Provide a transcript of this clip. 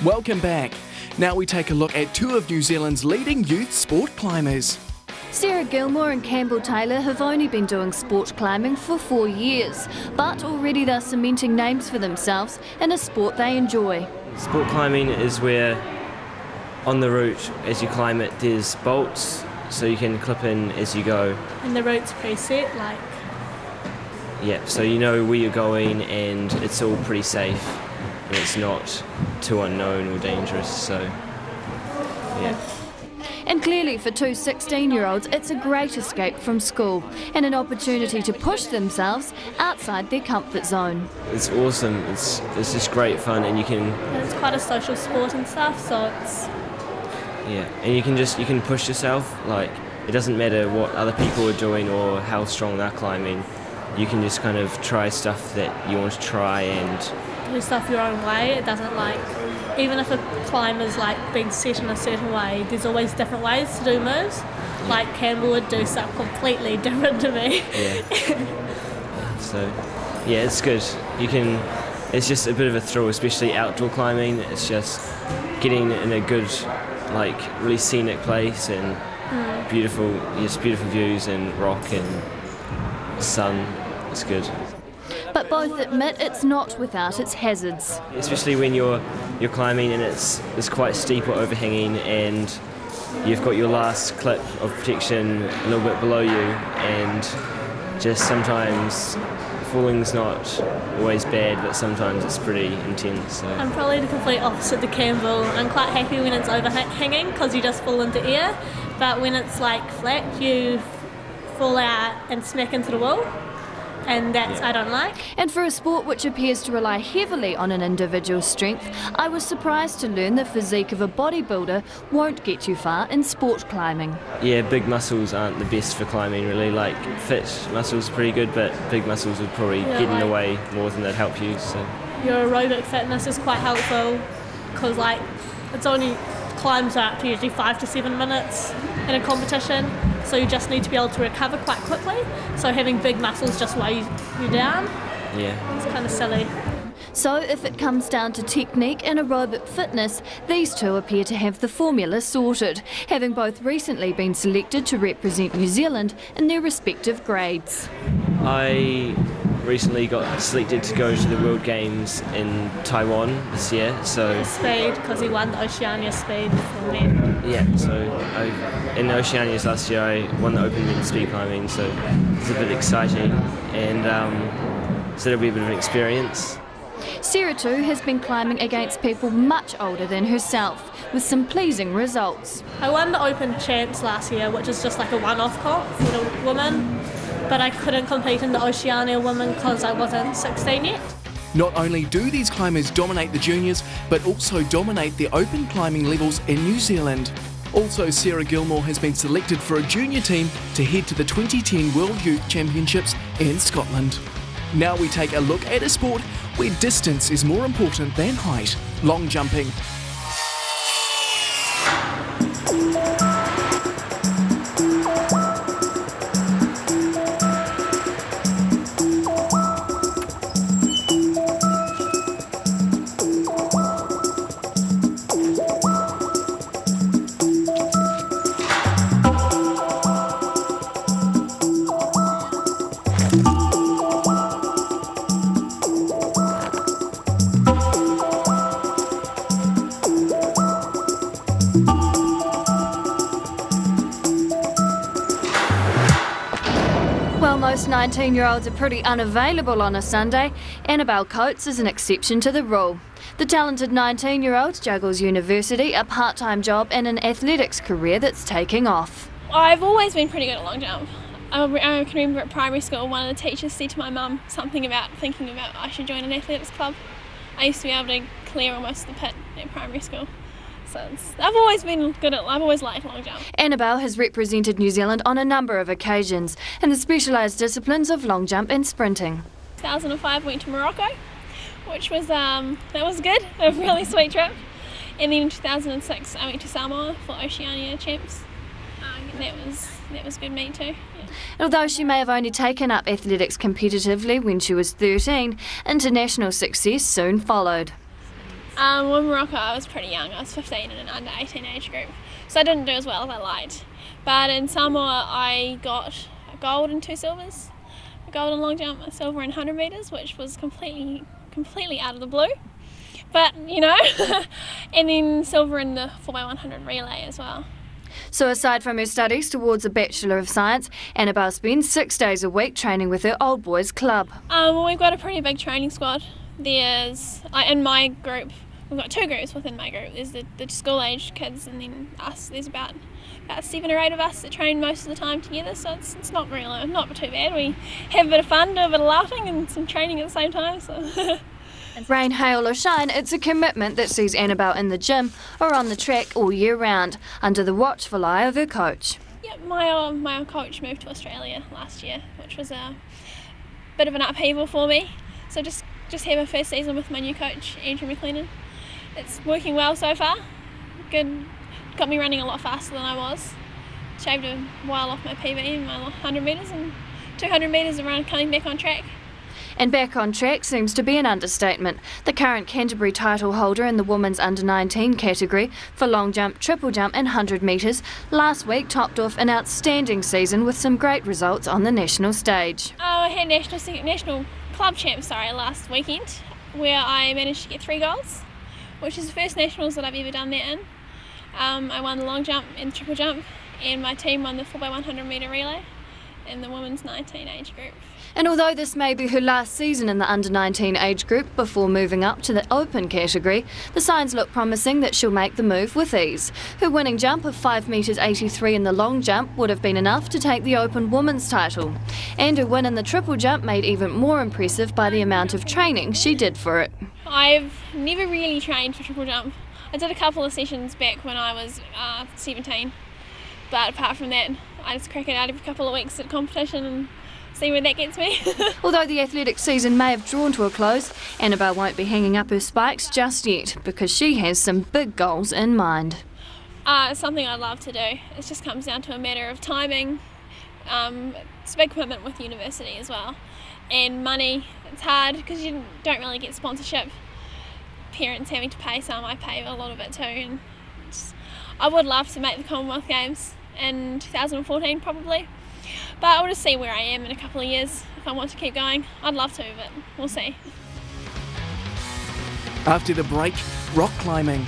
Welcome back. Now we take a look at two of New Zealand's leading youth sport climbers. Sarah Gilmore and Campbell Taylor have only been doing sport climbing for 4 years, but already they're cementing names for themselves in a sport they enjoy. Sport climbing is where on the route as you climb it there's bolts so you can clip in as you go. And the route's preset, like? Yeah, so you know where you're going and it's all pretty safe and it's not too unknown or dangerous, so yeah. And clearly for two 16-year-olds it's a great escape from school and an opportunity to push themselves outside their comfort zone. It's awesome, it's just great fun and you can... And it's quite a social sport and stuff, so it's... Yeah, and you can push yourself, like it doesn't matter what other people are doing or how strong they're climbing, you can just kind of try stuff that you want to try and... Do stuff your own way. It doesn't like, even if a climber's like being set in a certain way, there's always different ways to do moves. Like Campbell would do something completely different to me. Yeah. So, yeah, it's good. It's just a bit of a thrill, especially outdoor climbing. It's just getting in a good, like, really scenic place and beautiful views and rock and sun. It's good. But both admit it's not without its hazards. Especially when you're climbing and it's quite steep or overhanging and you've got your last clip of protection a little bit below you, and just sometimes falling's not always bad, but sometimes it's pretty intense. So. I'm probably the complete opposite to Campbell. I'm quite happy when it's overhanging because you just fall into air, but when it's like flat you fall out and smack into the wall. And that's I don't like. And for a sport which appears to rely heavily on an individual's strength, I was surprised to learn the physique of a bodybuilder won't get you far in sport climbing. Yeah, big muscles aren't the best for climbing really. Like fit muscles are pretty good, but big muscles would probably get in the way more than they'd help you. So your aerobic fitness is quite helpful because like it's only climbs are up to usually 5 to 7 minutes in a competition, so you just need to be able to recover quite quickly, so having big muscles just weigh you down. Yeah. It's kind of silly. So if it comes down to technique and aerobic fitness, these two appear to have the formula sorted, having both recently been selected to represent New Zealand in their respective grades. I recently got selected to go to the World Games in Taiwan this year, so... Speed, because he won the Oceania speed for men. Yeah, so in the Oceanias last year I won the open men's speed climbing, so it's a bit exciting and so it'll be a bit of an experience. Sarah too has been climbing against people much older than herself, with some pleasing results. I won the Open Champs last year, which is just like a one-off comp for the women, but I couldn't compete in the Oceania women because I wasn't 16 yet. Not only do these climbers dominate the juniors, but also dominate the open climbing levels in New Zealand. Also, Sarah Gilmore has been selected for a junior team to head to the 2010 World Youth Championships in Scotland. Now we take a look at a sport where distance is more important than height: long jumping. While most 19-year-olds are pretty unavailable on a Sunday, Annabelle Coates is an exception to the rule. The talented 19-year-old juggles university, a part-time job and an athletics career that's taking off. I've always been pretty good at long jump. I can remember at primary school one of the teachers said to my mum something about thinking about I should join an athletics club. I used to be able to clear almost the pit at primary school. So I've always been good at, I've always liked long jump. Annabelle has represented New Zealand on a number of occasions in the specialised disciplines of long jump and sprinting. 2005 went to Morocco, which was, that was good, a really sweet trip. And then in 2006 I went to Samoa for Oceania Champs. That was good meet too. Yeah. Although she may have only taken up athletics competitively when she was 13, international success soon followed. With Morocco, I was pretty young. I was 15 in an under 18 age group, so I didn't do as well as I liked. But in Samoa, I got a gold and 2 silvers. A gold in long jump, a silver in 100 metres, which was completely out of the blue. But, you know, and then silver in the 4x100 relay as well. So aside from her studies towards a Bachelor of Science, Annabelle spends 6 days a week training with her old boys club. Well, we've got a pretty big training squad. There's, in my group, we've got 2 groups within my group. There's the school age kids and then us. There's about 7 or 8 of us that train most of the time together, so it's not really, not too bad. We have a bit of fun, do a bit of laughing and some training at the same time. So. Rain, hail or shine, it's a commitment that sees Annabelle in the gym or on the track all year round, under the watchful eye of her coach. Yeah, my coach moved to Australia last year, which was a bit of an upheaval for me. So just have a first season with my new coach, Andrew McLennan. It's working well so far. Good, got me running a lot faster than I was. Shaved a while off my PB in my 100 metres and 200 metres around coming back on track. And back on track seems to be an understatement. The current Canterbury title holder in the women's under-19 category for long jump, triple jump and 100 metres last week topped off an outstanding season with some great results on the national stage. I had national club champs last weekend, where I managed to get 3 golds, which is the first nationals that I've ever done that in. I won the long jump and triple jump, and my team won the 4x100 metre relay in the women's 19 age group. And although this may be her last season in the under-19 age group before moving up to the open category, the signs look promising that she'll make the move with ease. Her winning jump of 5 metres 83 in the long jump would have been enough to take the open women's title. And her win in the triple jump made even more impressive by the amount of training she did for it. I've never really trained for triple jump. I did a couple of sessions back when I was 17, but apart from that, I just crack it out every couple of weeks at competition and see where that gets me. Although the athletic season may have drawn to a close, Annabelle won't be hanging up her spikes just yet because she has some big goals in mind. It's something I'd love to do. It just comes down to a matter of timing. It's a big commitment with university as well. And money, it's hard because you don't really get sponsorship. Parents having to pay some, I pay a lot of it too. And I would love to make the Commonwealth Games in 2014 probably. But I'll just see where I am in a couple of years. If I want to keep going, I'd love to, but we'll see. After the break, rock climbing.